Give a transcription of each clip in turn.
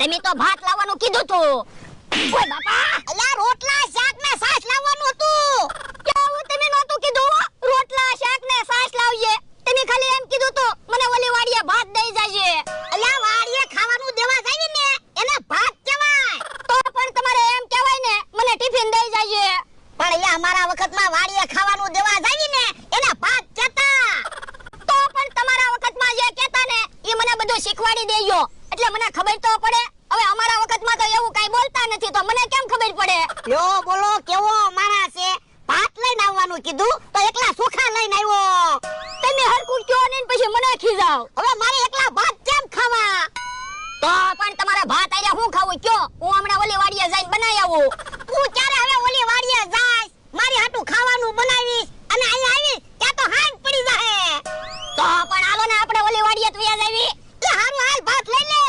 તમે તો ભાત લાવવાનું કીધું તું. ઓય બાપા, અલ્યા રોટલા શાક ને છાશ લાવવાનું હતું. કેવું તમે નહોતું કીધું? રોટલા શાક ને છાશ લાવજે. તમે ખાલી એમ કીધું તો મને ઓલી વાડીએ ભાત દઈ જાજે. અલ્યા વાડીએ ખાવાનું દેવા જાય ને એને ભાત કહેવાય. તો પણ તમારે એમ કહેવાય ને મને ટિફિન દઈ જાજે. પણ અલ્યા અમારા વખતમાં વાડીએ ખાવાનું દેવા જાય ને એને ભાત કહેતા. તો પણ તમારા વખતમાં જે કહેતા ને એ મને બધું શીખવાડી દેજો, એટલે મને ખબર તો પડે. હવે અમારા વખતમાં તો એવું કાઈ બોલતા નથી, તો મને કેમ ખબર પડે? યો બોલો કેવો માણસ છે. ભાત લઈને આવવાનું કીધું તો એકલા સુખા લઈને આવ્યો. તમે હરકું કયો ને પછી મને ખીજાવ. હવે મારે એકલા ભાત કેમ ખાવા? તો પણ તમારા ભાત આયા હું ખાવું કયો? હું હમણાં ઓલી વાડીએ જઈને બનાવી આવું. તું ક્યારે હવે ઓલી વાડીએ જાય? મારી હાટું ખાવાનું બનાવીશ અને અહીંયા આવી ત્યાં તો હાંજ પડી જાહે. તો પણ હાલો ને આપણે ઓલી વાડીએ તૈયાર જાવી. એ હારું હાલ ભાત લઈ લે.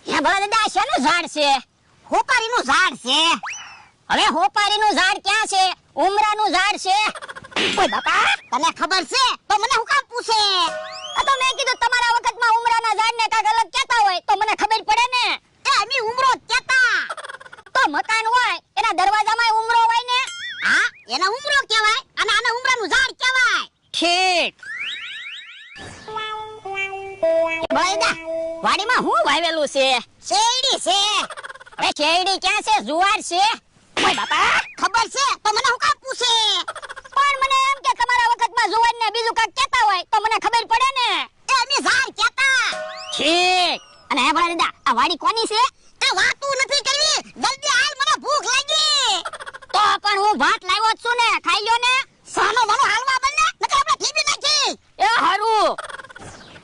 હે ભલા દાદા, શેનું ઝાડ છે? હોપારીનું ઝાડ છે. હવે હોપારીનું ઝાડ ક્યાં છે? ઉમરાનું ઝાડ છે. ઓય બાપા, તને ખબર છે તો મને હું કામ પૂછે? આ તો મેં કીધું તમારા વખતમાં ઉમરાના ઝાડને કાંઈક અલગ કહેતા હોય તો મને ખબર પડે ને. એ અમી ઉમરો જ કહેતા. તો મકાન હોય એના દરવાજામાં ઉમરો હોય ને. હા, એને ઉમરો કહેવાય અને આને ઉમરાનું ઝાડ કહેવાય. ઠીક. બળદા, વાડીમાં હું વાવેલું છે? શેરડી છે. અરે શેરડી ક્યાં છે? જુવાર છે. ઓય બાપા, ખબર છે તો મને હું કામ પૂછે? પણ મને એમ કે તમારા વખતમાં જુવાર ને બીજું કાંઈક કહેતા હોય તો મને ખબર પડે ને. એ અમી ઝાડ કહેતા. ઠીક. અને હે બળદા, આ વાડી કોની છે? એ વાતું નથી કરવી, જલ્દી હાલ, મને ભૂખ લાગી. તો પણ હું ભાત લાવ્યો જ છું ને, ખાઈ લ્યો ને. સાનો માનો હાલવા બને નકર આપણે ઠીબી નાખી. એ હારું.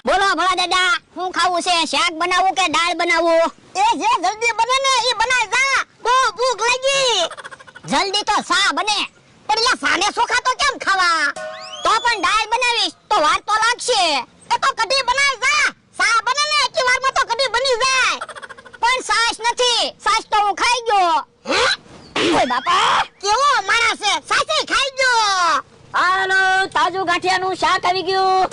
બોલો ભલા દાદા, હું ખાવું છે? શાક બનાવું કે દાળ બનાવું? એ જે જલ્દી બને ને ઈ બનાય જા, બહુ ભૂખ લાગી. જલ્દી તો સા બને. પણ યા સાને સોખા તો કેમ ખાવા? તો પણ દાળ બનાવીશ તો વાર તો લાગશે. એ તો કઢી બનાય જા, સા બને ને એટલી વારમાં તો કઢી બની જાય. પણ સાસ નથી, સાસ તો હું ખાઈ ગયો. હે? ઓય બાપા, કેવો માણસ છે, સાચે ખાઈ ગયો. હાલો, તાજુ ગાંઠિયાનું શાક આવી ગયું.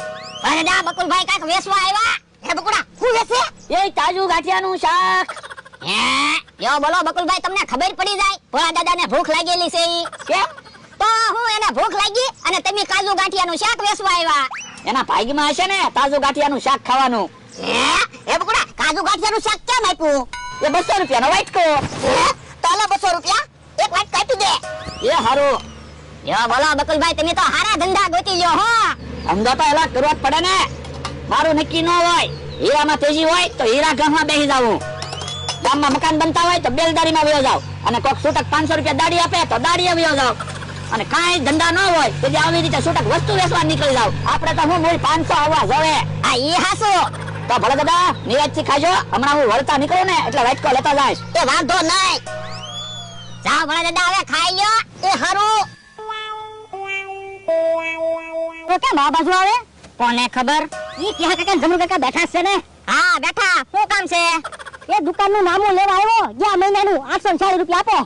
અરે દા બકુલભાઈ કાંઈક વેચવા આવ્યા. હે બકુડા, હું વેસે? એ તાજુ ગાંઠિયાનું શાક. હે, યો બોલો બકુલભાઈ, તમને ખબર પડી જાય ભોળા દાદાને ભૂખ લાગેલી છે ઈ. કેમ? તો હું એને ભૂખ લાગી અને તમે કાજુ ગાંઠિયાનું શાક વેચવા આવ્યા. એના ભાગ્યમાં હશે ને તાજુ ગાંઠિયાનું શાક ખાવાનું. હે બકુડા, કાજુ ગાંઠિયાનું શાક કેમ આપ્યું? એ 200 રૂપિયાનો વાટકો. હે? તાલે 200 રૂપિયા? એક વાટ કાપી દે. એ હારું. યો બોલો બકુલભાઈ, તમે તો હારા ધંધા ગોતી લ્યો હો. ધંધો તો એલા કરવા જ પડે ને. મારું નક્કી ન હોય. હીરામાં તેજી હોય તો હીરા ગામમાં બેસી જાવું. ગામમાં મકાન બનતા હોય તો બેલદારીમાં વયો જાવ. અને કોક છૂટક 500 રૂપિયા દાડી આપે તો દાડીએ વયો જાવ. અને કાંઈ ધંધા ન હોય તો આવી રીતે છૂટક વસ્તુ વેચવા નીકળી જાવ. આપણે તો હું મૂળ 500 આવવા જોવે. આ ઈ હાસુ. તો ભલે દાદા નિરાજથી ખાજો. હમણાં હું વળતા નીકળું ને એટલે વાટકો લેતા જાઈશ. એ વાંધો નહીં. જાઓ ભલે દાદા, હવે ખાઈ લ્યો. એ હારું. તો કેમ આ બાજુ આવે? કોને ખબર? ઈ ક્યાં કાકા જમરૂ કાકા બેઠા છે ને? હા બેઠા. શું કામ છે? એ દુકાનનું નામું લેવા આવ્યો. ગયા મહિનાનું 840 રૂપિયા આપો.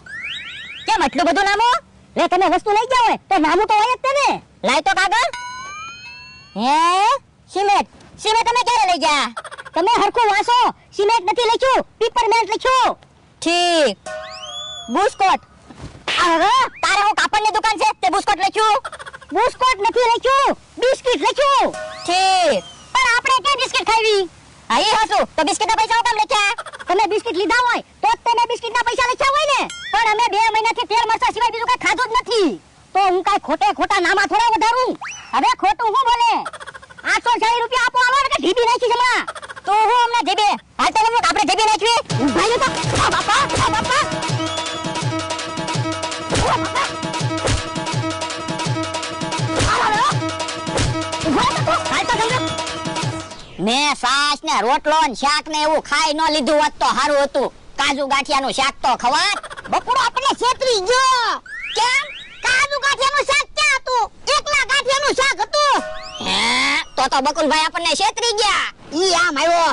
કેમ આટલું બધું નામું? લે તમે વસ્તુ લઈ જાવ હોય તો નામું તો હોય જ ને. લાય તો કાગળ. હે સિમેન્ટ. સિમેન્ટ તમે ક્યારે લઈ ગયા? તમે હરખું વાંચો. સિમેન્ટ નથી લખ્યું, પીપરમેન્ટ લખ્યું. ઠીક. બુસ્કોટ. અરે તારે હું કાપડની દુકાન છે તે બુસ્કોટ લખ્યું? બુસ્કોટ નથી લખ્યું, બિસ્કિટ લખ્યું. ઠીક. પણ આપણે કે બિસ્કિટ ખાવી? હા એ હાસું. તો બિસ્કિટના પૈસા કેમ લખ્યા? તમે બિસ્કિટ લીધા હોય તો જ તમે બિસ્કિટના પૈસા લખ્યા હોય ને. પણ અમે 2 મહિનાથી તેલ મરચા સિવાય બીજું કઈ ખાધું જ નથી. તો હું કાઈ ખોટા નામા થોડા વધારું? હવે ખોટું હું બોલે? 840 રૂપિયા આપો આલો કે ઢીબી નાખી જમા. તો હું અમને ઢીબે. હાલ તો આપણે ઢીબી નાખવી. ભાઈ તો આ બાપા, આ બાપા. મેં સાસ ને રોટલો ને શાક ને એવું ખાઈ ન લીધું હોત તો સારું હતું. કાજુ ગાંઠિયાનું શાક તો ખવાત. બકુડો આપણને છેતરી ગયો. કેમ? કાજુ ગાંઠિયાનું શાક ક્યાં હતું? એકલા ગાંઠિયાનું શાક હતું. હે, તો બકુલભાઈ આપણને છેતરી ગયા. ઈ આમ આવ્યો.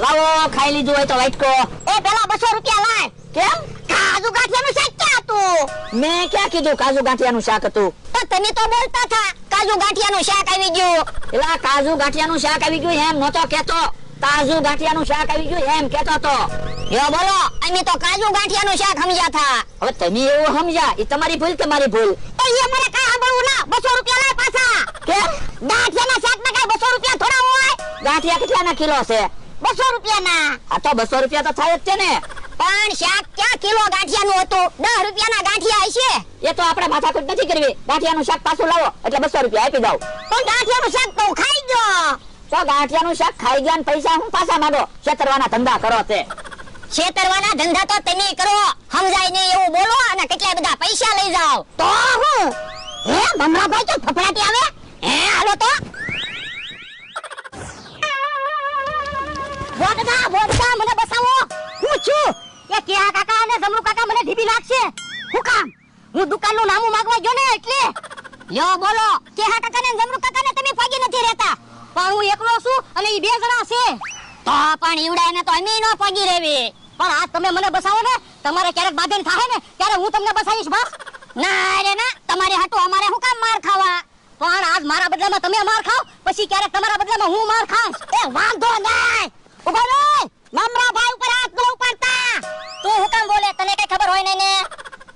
લાવો, ખાઈ લીધું હોય તો વાટકો. એ પેલા 200 રૂપિયા લાય. કેમ? કાજુ ગાંઠિયાનું શાક ક્યાં હતું? મેં ક્યાં કીધું કાજુ ગાંઠિયાનું શાક હતું? તો પણ તમે તો બોલતા હતા કાજુ ગાંઠિયાનું શાક આવી ગયું. એલા કાજુ ગાંઠિયાનું શાક આવી ગયું એમ નતો કેતો, કાજુ ગાંઠિયાનું શાક આવી ગયું એમ કેતો તો. યો બોલો, અમે તો કાજુ ગાંઠિયાનું શાક સમજ્યા હતા. હવે તમે એવું સમજ્યા, એ તમારી ભૂલ તમારી ભૂલ. એ મને કાંઈ સાંભળવું ના, 200 રૂપિયા લાય પાછા. કે ગાંઠિયાના શાકના કાંઈ 200 રૂપિયા થોડા હોય? ગાંઠિયા કેટલાના કિલો છે? 200 રૂપિયાના. આ તો 200 રૂપિયા તો થાય જ છે ને. પણ શાક ક્યાં કિલો ગાંઠિયાનું હતું? 10 રૂપિયાના ગાંઠિયા હશે. એ તો આપણે માથાકૂટ નથી કરવી. ગાંઠિયાનું શાક પાછું લાવો એટલે 200 રૂપિયા આપી દઉં. પણ ગાંઠિયાનું શાક તો હું ખાઈ ગયો. તો ગાંઠિયાનું શાક ખાઈ ગયા ને પૈસા હું પાછા માંગો? છેતરવાના ધંધા કરો તે. છેતરવાના ધંધા તો તમે કરો, સમજાય નહીં એવું બોલો અને કેટલા બધા પૈસા લઈ જાઓ. તો હું હે મમરાભાઈ તો ફફડાટી આવે હે? હાલો તો વોડકા મને બસાવો. હું છું એ કેહા કાકા અને જમરૂ કાકા મને ઢીબી નાખશે. હું કામ? હું દુકાનનું નામું માંગવા ગયો ને એટલે. યો બોલો, કેહા કાકા ને જમરૂ કાકા ને તમે ભાગી નથી રહેતા, પણ હું એકલો છું અને ઈ 2 જણા છે. તો પણ ઈવડાને તો અમે નો ભાગી રહેવી. પણ આ તમે મને બસાવો ને, તમારે ક્યારેક બાધન થાય ને ત્યારે હું તમને બસાવીશ બસ. ના રે ના, તમારે હાટુ અમારે શું કામ માર ખાવા? પણ આજ મારા બદલામાં તમે માર ખાવ, પછી ક્યારેક તમારા બદલામાં હું માર ખાઈશ. એ વાંધો નહીં. ઉભો રહો, મમરાભાઈ ઉપર હાથ ન ઉપાડતા. તું હું કામ બોલે? તને કઈ ખબર હોય નહીં ને?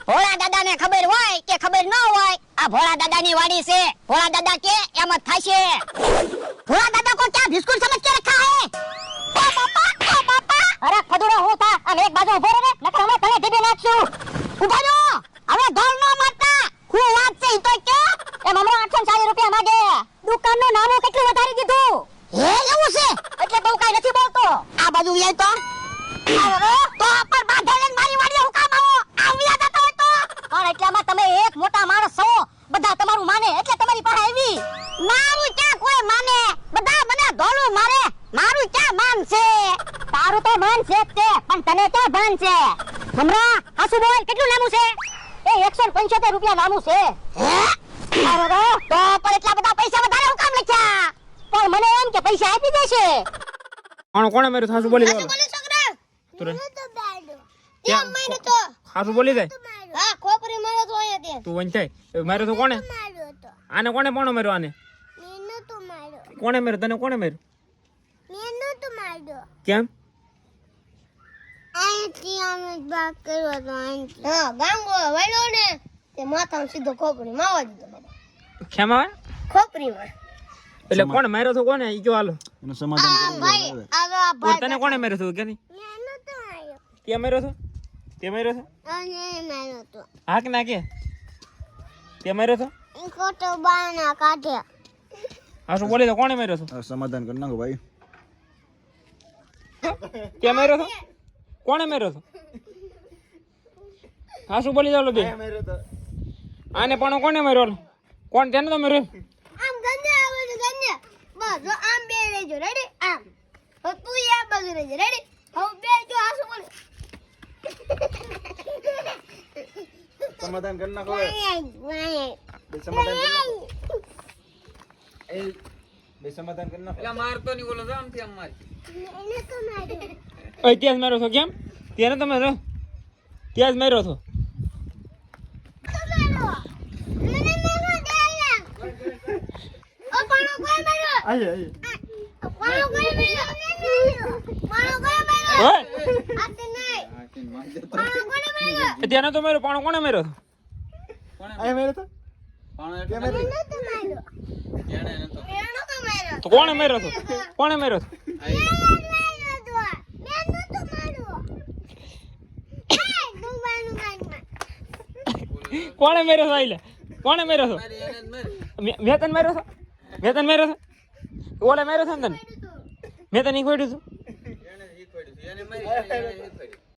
ભોળા દાદાને ખબર હોય કે ખબર ન હોય, આ ભોળા દાદાની વાડી છે. ભોળા દાદા કે એમ જ થશે. ભોળા દાદા કો ક્યાં બિસ્કુટ સમજ કે રખા હે? ઓ બાપા, ઓ બાપા. અરે ખડુડો હું થા અને એક બાજુ ઉભો રહે ને, નકર અમે તને ઢીબી નાખશું. ઉભા રહો, હવે ધોળ ન મારતા. હું વાત છે ઈ તો કે એ મમરા 840 રૂપિયા માંગે. દુકાનનું નામ કેટલું વધારી દીધું? હે એવું છે? એટલે બહુ કાઈ નથી બોલતો. આ બાજુ વ્યાય તો અરે તો પર બાંધે લઈને મારી વાડીએ હું કામ આવો? આવ્યા જતો હોય તો. પણ એટલામાં તમે એક મોટા માણસ છો, બધા તમારું માને એટલે તમારી પાસે આવી. મારું ક્યાં કોઈ માને? બધા મને ધોળું મારે. મારું ક્યાં માન છે? તારું તો માન છે જ તે, પણ તને ક્યાં ભાન છે? હમરા હાસુ બોલ, કેટલું નામું છે? એ 175 રૂપિયા નામું છે. હે? અરે તો પર એટલા બધા પૈસા વધારે હું કામ લખ્યા? પણ મને એમ કે પૈસા આપી દેશે. કોણે મેરે થાસુ બોલી દે બોલે છોકરા. તું તો બાડો. ક્યાં મહિને તો ખાસુ બોલી દે હા ખોપરી માર્યો તો અહીંયા તે. તું વંચ થાય માર્યો તો કોણે? માર્યો તો. આને કોણે પાણો માર્યો? આને મેનો તો માર્યો. કોણે માર્યો? તને કોણે માર્યો? મેનો તો માર્યો. કેમ? અહીંથી અમે બાક કર્યો તો અહીંથી. હા ગાંગો વાળ્યો ને તે માથામાં સીધો ખોપરી માવા દીધો બાબા. ખેમા ખોપરીમાં. એટલે કોણે માર્યો તો કોને? ઈ કયો હાલો. એનું સમાધાન કરવું ભાઈ જોઈએ. આ ઓર ભાઈ તને કોણે માર્યો તો કે નહીં? મેનો તો માર્યો. તે માર્યો તો? તે માર્યો તો? અને માર્યો તો. હા કે ના કે? તે માર્યો તો? ઈ ખોટો બાના કાઢ્યા. હાસુ બોલી દે કોણે માર્યો તો? હવે સમાધાન કરી નાખો ભાઈ. તે માર્યો તો? કોણે માર્યો તો? હાસુ બોલી દે બે. આને પણ કોણે માર્યો? કોણ? તેને તો માર્યો. આમ ગંજા આવે છે ગંજા. બસ જો આમ બે રહેજો રેડી આમ. હવે તું આ બાજુ રહેજે રેડી. હવે બે જો આસુ બોલે. સમાધાન કરી નાખો હવે. વાય બે સમાધાન કરી નાખો. બે સમાધાન કરી નાખો. એને તો માર્યો. ઓય ત્યાં જ માર્યો છો કેમ? તેને તમે ત્યાં જ માર્યો છો. તો માર્યો. મને મારો દે યાર. ઓ પાણો કોઈ માર્યો. આયે આયે. પાણો કોઈ માર્યો. પાણો કોઈ માર્યો. ઓય આતે નહીં. પાણો કોને માર્યો. તેને તો માર્યો. પાણો કોણે માર્યો? આયે મેરે તો. કે મેરે? એને તો માર્યો. એને તો માર્યો. તો કોણે માર્યો તો? કોણે માર્યો તો? કોણે માર્યો તો? આઈલે કોણે માર્યો તો? મેં તને માર્યો તો? મેં તને માર્યો તો? ઓલે માર્યો છે ને તને? મેં તને ઈ ખોડ્યું છું.